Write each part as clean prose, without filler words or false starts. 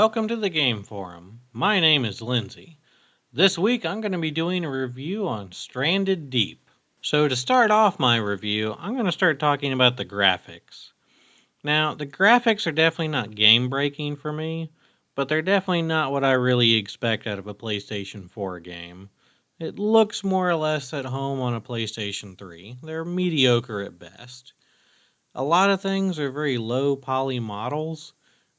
Welcome to the Game Forum. My name is Lindsay. This week I'm going to be doing a review on Stranded Deep. So to start off my review, I'm going to start talking about the graphics. Now, the graphics are definitely not game-breaking for me, but they're definitely not what I really expect out of a PlayStation 4 game. It looks more or less at home on a PlayStation 3. They're mediocre at best. A lot of things are very low poly models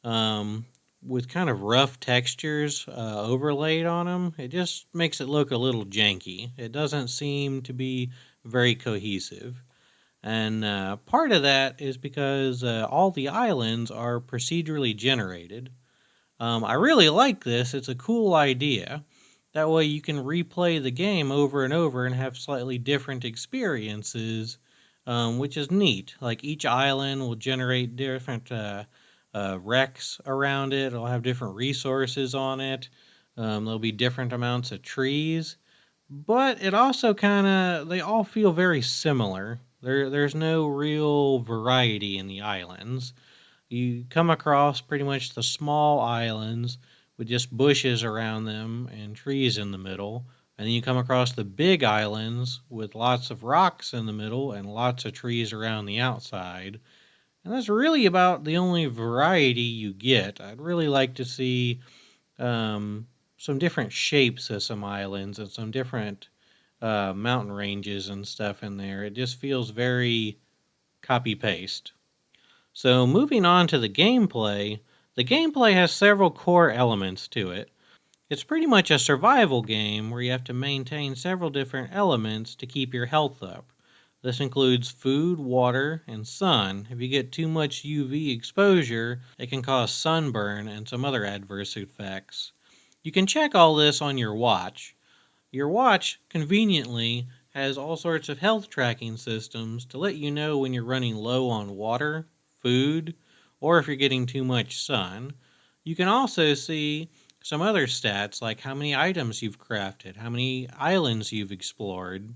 um, with kind of rough textures overlaid on them. It just makes it look a little janky. It doesn't seem to be very cohesive. And part of that is because all the islands are procedurally generated. I really like this. It's a cool idea. That way you can replay the game over and over and have slightly different experiences, which is neat. Like each island will generate different wrecks around it. It'll have different resources on it. There'll be different amounts of trees. But it also they all feel very similar. There's no real variety in the islands. You come across pretty much the small islands with just bushes around them and trees in the middle. And then you come across the big islands with lots of rocks in the middle and lots of trees around the outside. And that's really about the only variety you get. I'd really like to see some different shapes of some islands and some different mountain ranges and stuff in there. It just feels very copy paste. So, moving on to the gameplay has several core elements to it. It's pretty much a survival game where you have to maintain several different elements to keep your health up. This includes food, water, and sun. If you get too much UV exposure, it can cause sunburn and some other adverse effects. You can check all this on your watch. Your watch, conveniently, has all sorts of health tracking systems to let you know when you're running low on water, food, or if you're getting too much sun. You can also see some other stats like how many items you've crafted, how many islands you've explored.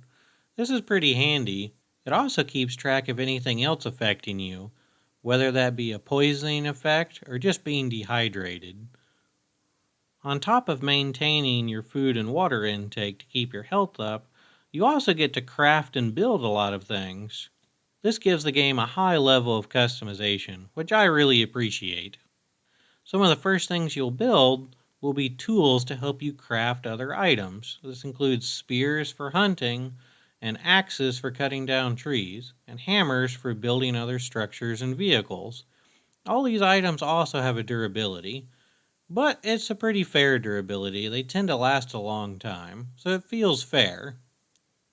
This is pretty handy. It also keeps track of anything else affecting you, whether that be a poisoning effect or just being dehydrated. On top of maintaining your food and water intake to keep your health up, you also get to craft and build a lot of things. This gives the game a high level of customization, which I really appreciate. Some of the first things you'll build will be tools to help you craft other items. This includes spears for hunting, and axes for cutting down trees, and hammers for building other structures and vehicles. All these items also have a durability, but it's a pretty fair durability. They tend to last a long time, so it feels fair.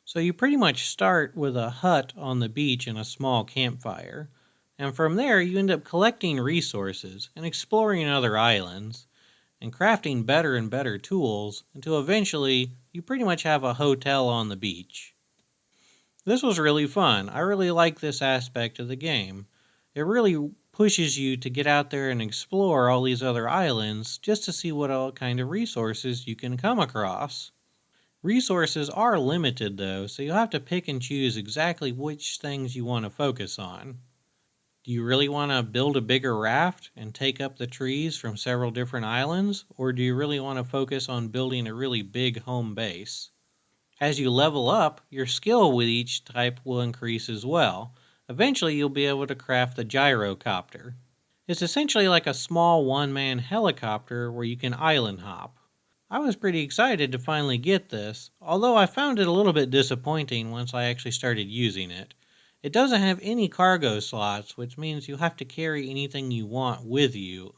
So you pretty much start with a hut on the beach and a small campfire, and from there you end up collecting resources and exploring other islands, and crafting better and better tools until eventually you pretty much have a hotel on the beach. This was really fun. I really like this aspect of the game. It really pushes you to get out there and explore all these other islands just to see what all kind of resources you can come across. Resources are limited though, so you'll have to pick and choose exactly which things you want to focus on. Do you really want to build a bigger raft and take up the trees from several different islands, or do you really want to focus on building a really big home base? As you level up, your skill with each type will increase as well. Eventually, you'll be able to craft the gyrocopter. It's essentially like a small one-man helicopter where you can island hop. I was pretty excited to finally get this, although I found it a little bit disappointing once I actually started using it. It doesn't have any cargo slots, which means you have to carry anything you want with you.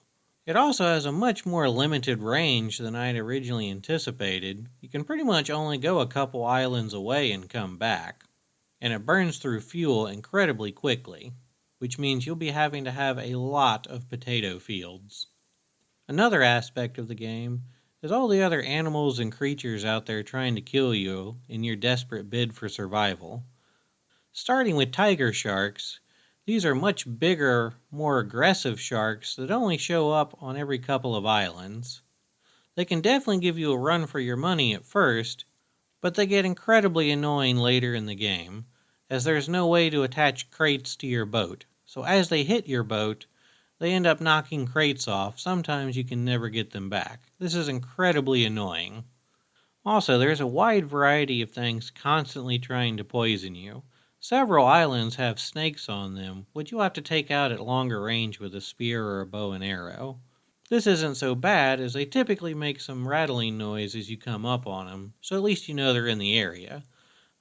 It also has a much more limited range than I'd originally anticipated. You can pretty much only go a couple islands away and come back. And it burns through fuel incredibly quickly, which means you'll be having to have a lot of potato fields. Another aspect of the game is all the other animals and creatures out there trying to kill you in your desperate bid for survival. Starting with tiger sharks, these are much bigger, more aggressive sharks that only show up on every couple of islands. They can definitely give you a run for your money at first, but they get incredibly annoying later in the game, as there's no way to attach crates to your boat. So as they hit your boat, They end up knocking crates off. Sometimes you can never get them back. This is incredibly annoying. Also, there's a wide variety of things constantly trying to poison you. Several islands have snakes on them, which you'll have to take out at longer range with a spear or a bow and arrow. This isn't so bad, as they typically make some rattling noise as you come up on them, so at least you know they're in the area.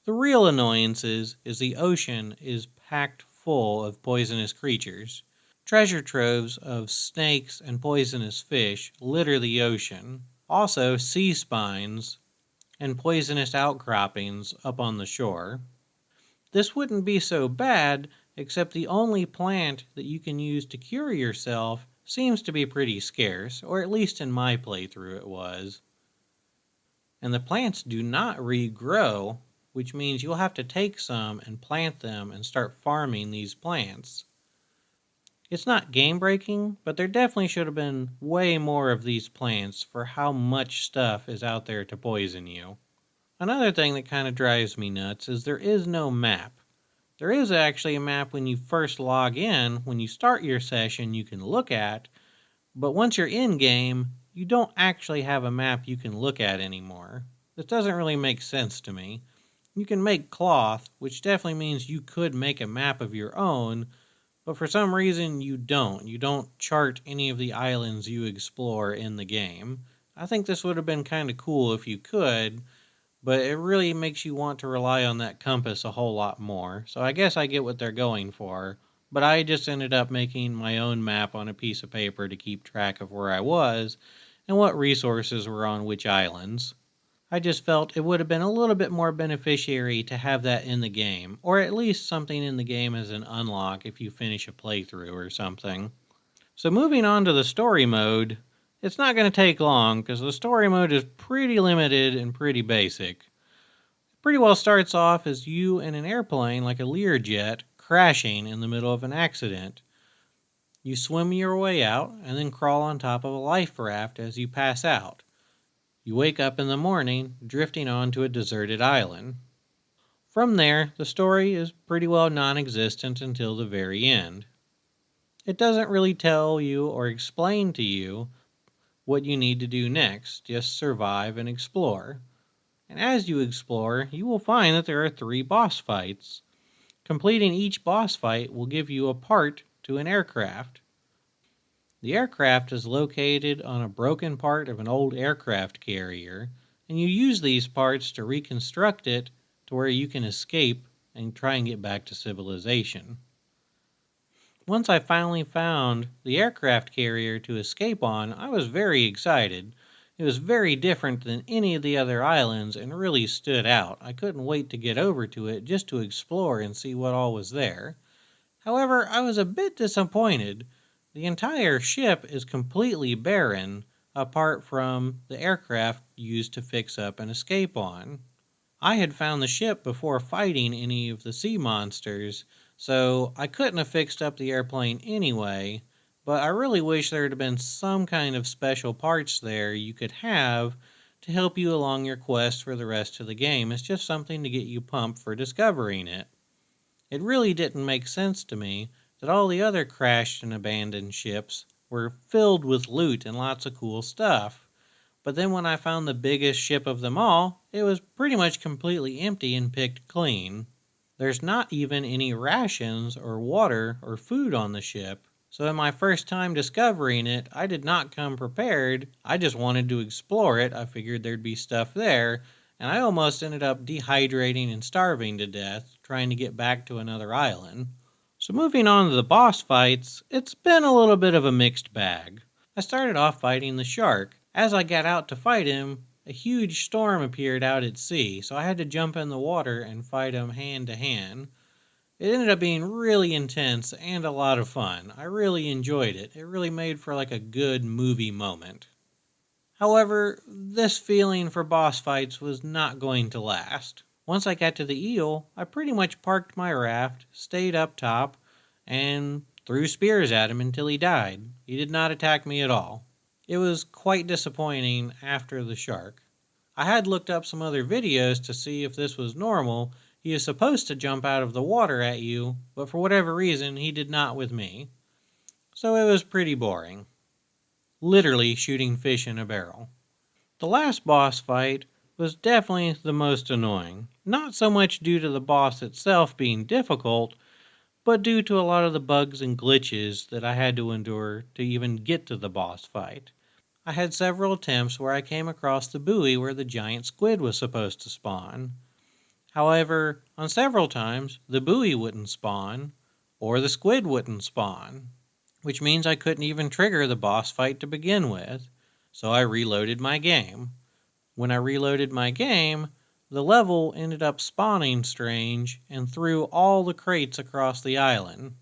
The real annoyance is the ocean is packed full of poisonous creatures. Treasure troves of snakes and poisonous fish litter the ocean. Also, sea spines and poisonous outcroppings up on the shore. This wouldn't be so bad, except the only plant that you can use to cure yourself seems to be pretty scarce, or at least in my playthrough it was. And the plants do not regrow, which means you'll have to take some and plant them and start farming these plants. It's not game breaking, but there definitely should have been way more of these plants for how much stuff is out there to poison you. Another thing that kind of drives me nuts is there is no map. There is actually a map when you first log in. When you start your session you can look at, but once you're in game, you don't actually have a map you can look at anymore. This doesn't really make sense to me. You can make cloth, which definitely means you could make a map of your own, but for some reason you don't. You don't chart any of the islands you explore in the game. I think this would have been kind of cool if you could, but it really makes you want to rely on that compass a whole lot more. So I guess I get what they're going for, but I just ended up making my own map on a piece of paper to keep track of where I was and what resources were on which islands. I just felt it would have been a little bit more beneficiary to have that in the game, or at least something in the game as an unlock if you finish a playthrough or something. So moving on to the story mode, it's not going to take long because the story mode is pretty limited and pretty basic. It pretty well starts off as you in an airplane like a Learjet crashing in the middle of an accident. You swim your way out and then crawl on top of a life raft as you pass out. You wake up in the morning drifting onto a deserted island. From there, the story is pretty well non-existent until the very end. It doesn't really tell you or explain to you what you need to do next, just survive and explore. And as you explore, you will find that there are 3 boss fights. Completing each boss fight will give you a part to an aircraft. The aircraft is located on a broken part of an old aircraft carrier, and you use these parts to reconstruct it to where you can escape and try and get back to civilization. Once I finally found the aircraft carrier to escape on, I was very excited. It was very different than any of the other islands and really stood out. I couldn't wait to get over to it just to explore and see what all was there. However, I was a bit disappointed. The entire ship is completely barren, apart from the aircraft used to fix up and escape on. I had found the ship before fighting any of the sea monsters, so I couldn't have fixed up the airplane anyway, but I really wish there had been some kind of special parts there you could have to help you along your quest for the rest of the game. It's just something to get you pumped for discovering it. It really didn't make sense to me that all the other crashed and abandoned ships were filled with loot and lots of cool stuff. But then when I found the biggest ship of them all, it was pretty much completely empty and picked clean. There's not even any rations or water or food on the ship. So in my first time discovering it, I did not come prepared. I just wanted to explore it. I figured there'd be stuff there, and I almost ended up dehydrating and starving to death trying to get back to another island. So moving on to the boss fights, it's been a little bit of a mixed bag. I started off fighting the shark. As I got out to fight him, a huge storm appeared out at sea, so I had to jump in the water and fight him hand to hand. It ended up being really intense and a lot of fun. I really enjoyed it. It really made for like a good movie moment. However, this feeling for boss fights was not going to last. Once I got to the eel, I pretty much parked my raft, stayed up top, and threw spears at him until he died. He did not attack me at all. It was quite disappointing after the shark. I had looked up some other videos to see if this was normal. He is supposed to jump out of the water at you, but for whatever reason, he did not with me. so it was pretty boring. Literally shooting fish in a barrel. The last boss fight was definitely the most annoying, not so much due to the boss itself being difficult, but due to a lot of the bugs and glitches that I had to endure to even get to the boss fight. I had several attempts where I came across the buoy where the giant squid was supposed to spawn. However, on several times, the buoy wouldn't spawn, or the squid wouldn't spawn, which means I couldn't even trigger the boss fight to begin with, so I reloaded my game. When I reloaded my game, the level ended up spawning strange and threw all the crates across the island.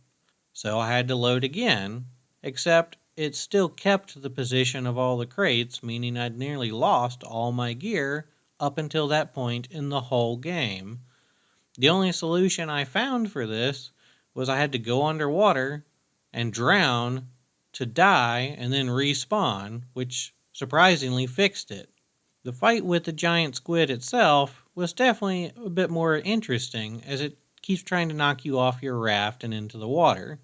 So I had to load again, except it still kept the position of all the crates, meaning I'd nearly lost all my gear up until that point in the whole game. The only solution I found for this was I had to go underwater and drown to die and then respawn, which surprisingly fixed it. The fight with the giant squid itself was definitely a bit more interesting as it keeps trying to knock you off your raft and into the water.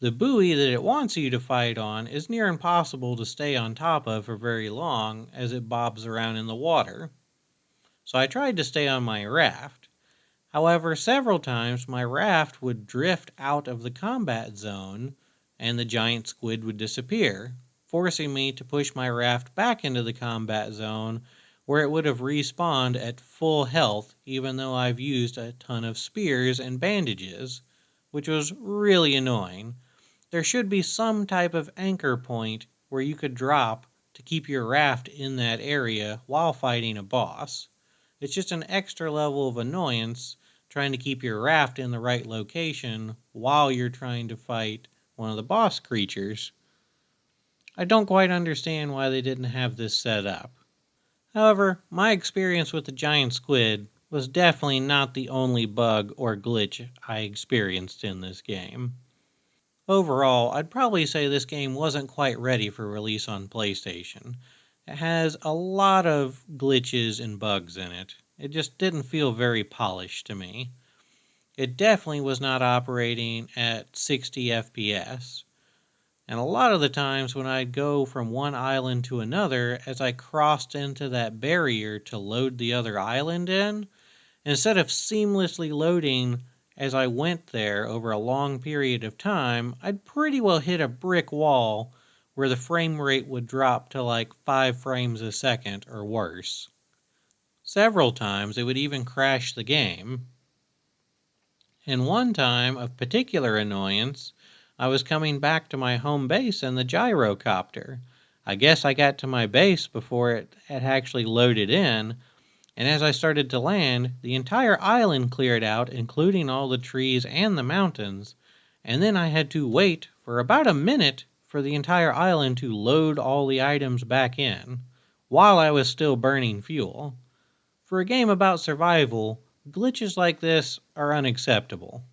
The buoy that it wants you to fight on is near impossible to stay on top of for very long as it bobs around in the water. So I tried to stay on my raft. However, several times my raft would drift out of the combat zone and the giant squid would disappear, forcing me to push my raft back into the combat zone where it would have respawned at full health even though I've used a ton of spears and bandages, which was really annoying. There should be some type of anchor point where you could drop to keep your raft in that area while fighting a boss. It's just an extra level of annoyance trying to keep your raft in the right location while you're trying to fight one of the boss creatures. I don't quite understand why they didn't have this set up. However, my experience with the giant squid was definitely not the only bug or glitch I experienced in this game. Overall, I'd probably say this game wasn't quite ready for release on PlayStation. It has a lot of glitches and bugs in it. It just didn't feel very polished to me. It definitely was not operating at 60 FPS. And a lot of the times when I'd go from one island to another, as I crossed into that barrier to load the other island in, instead of seamlessly loading as I went there over a long period of time, I'd pretty well hit a brick wall where the frame rate would drop to like 5 frames a second or worse. Several times it would even crash the game. And one time of particular annoyance, I was coming back to my home base in the gyrocopter. I guess I got to my base before it had actually loaded in, and as I started to land, the entire island cleared out, including all the trees and the mountains, and then I had to wait for about a minute for the entire island to load all the items back in, while I was still burning fuel. For a game about survival, glitches like this are unacceptable.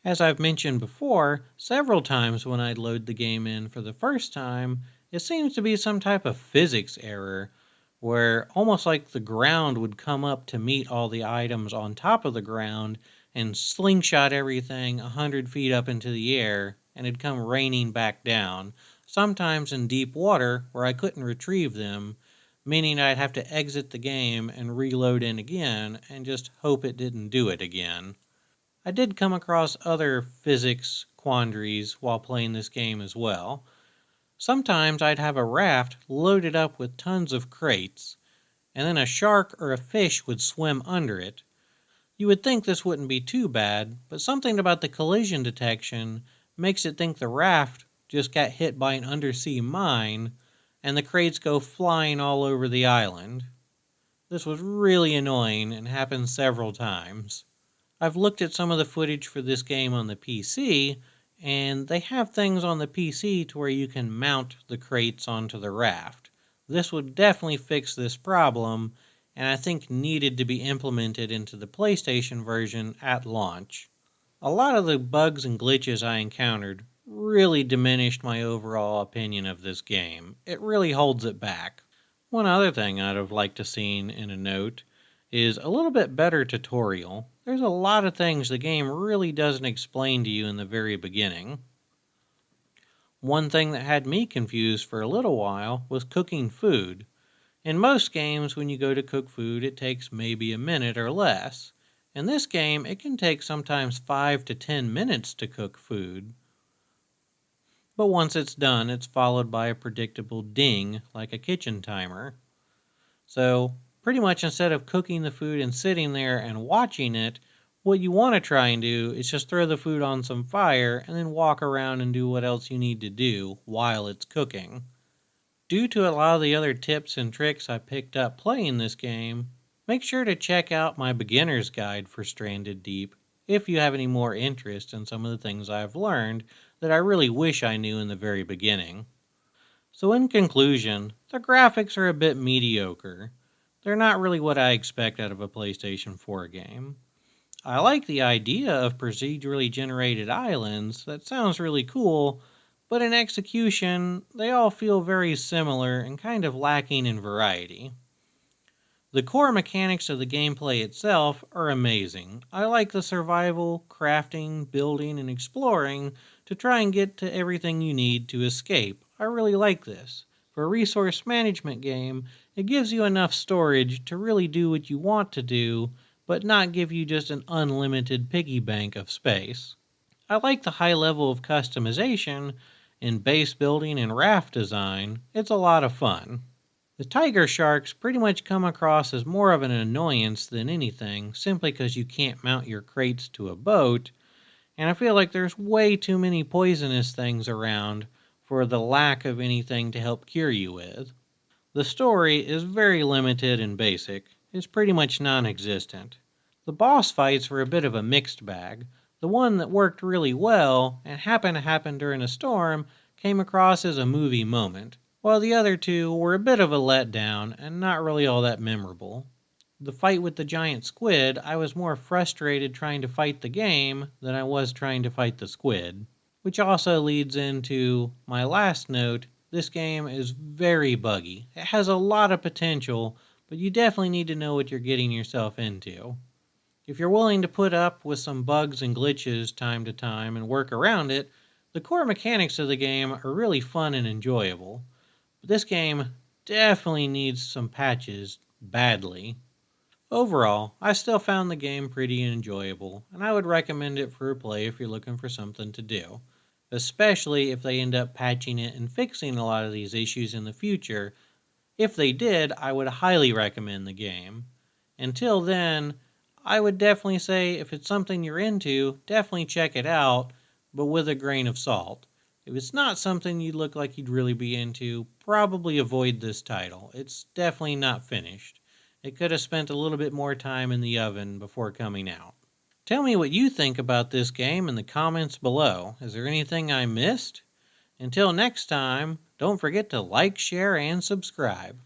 As I've mentioned before, several times when I'd load the game in for the first time, it seems to be some type of physics error, where almost like the ground would come up to meet all the items on top of the ground and slingshot everything 100 feet up into the air, and it'd come raining back down, sometimes in deep water where I couldn't retrieve them, meaning I'd have to exit the game and reload in again and just hope it didn't do it again. I did come across other physics quandaries while playing this game as well. Sometimes I'd have a raft loaded up with tons of crates, and then a shark or a fish would swim under it. You would think this wouldn't be too bad, but something about the collision detection makes it think the raft just got hit by an undersea mine, and the crates go flying all over the island. This was really annoying and happened several times. I've looked at some of the footage for this game on the PC, and they have things on the PC to where you can mount the crates onto the raft. This would definitely fix this problem, and I think needed to be implemented into the PlayStation version at launch. A lot of the bugs and glitches I encountered really diminished my overall opinion of this game. It really holds it back. One other thing I'd have liked to seen in a note is a little bit better tutorial. There's a lot of things the game really doesn't explain to you in the very beginning. One thing that had me confused for a little while was cooking food. In most games, when you go to cook food, it takes maybe a minute or less. In this game, it can take sometimes 5 to 10 minutes to cook food. But once it's done, it's followed by a predictable ding like a kitchen timer. So, pretty much instead of cooking the food and sitting there and watching it, what you want to try and do is just throw the food on some fire and then walk around and do what else you need to do while it's cooking. Due to a lot of the other tips and tricks I picked up playing this game, make sure to check out my beginner's guide for Stranded Deep if you have any more interest in some of the things I've learned that I really wish I knew in the very beginning. So in conclusion, the graphics are a bit mediocre. They're not really what I expect out of a PlayStation 4 game. I like the idea of procedurally generated islands, that sounds really cool, but in execution, they all feel very similar and kind of lacking in variety. The core mechanics of the gameplay itself are amazing. I like the survival, crafting, building, and exploring to try and get to everything you need to escape. I really like this. For a resource management game, it gives you enough storage to really do what you want to do, but not give you just an unlimited piggy bank of space. I like the high level of customization in base building and raft design. It's a lot of fun. The tiger sharks pretty much come across as more of an annoyance than anything, simply because you can't mount your crates to a boat, and I feel like there's way too many poisonous things around for the lack of anything to help cure you with. The story is very limited and basic. It's pretty much non-existent. The boss fights were a bit of a mixed bag. The one that worked really well and happened to happen during a storm came across as a movie moment, while the other two were a bit of a letdown and not really all that memorable. The fight with the giant squid, I was more frustrated trying to fight the game than I was trying to fight the squid. Which also leads into my last note. This game is very buggy. It has a lot of potential, but you definitely need to know what you're getting yourself into. If you're willing to put up with some bugs and glitches time to time and work around it, the core mechanics of the game are really fun and enjoyable. But this game definitely needs some patches badly. Overall, I still found the game pretty enjoyable, and I would recommend it for a play if you're looking for something to do, especially if they end up patching it and fixing a lot of these issues in the future. If they did, I would highly recommend the game. Until then, I would definitely say if it's something you're into, definitely check it out, but with a grain of salt. If it's not something you look like you'd really be into, probably avoid this title. It's definitely not finished. It could have spent a little bit more time in the oven before coming out. Tell me what you think about this game in the comments below. Is there anything I missed? Until next time, don't forget to like, share, and subscribe.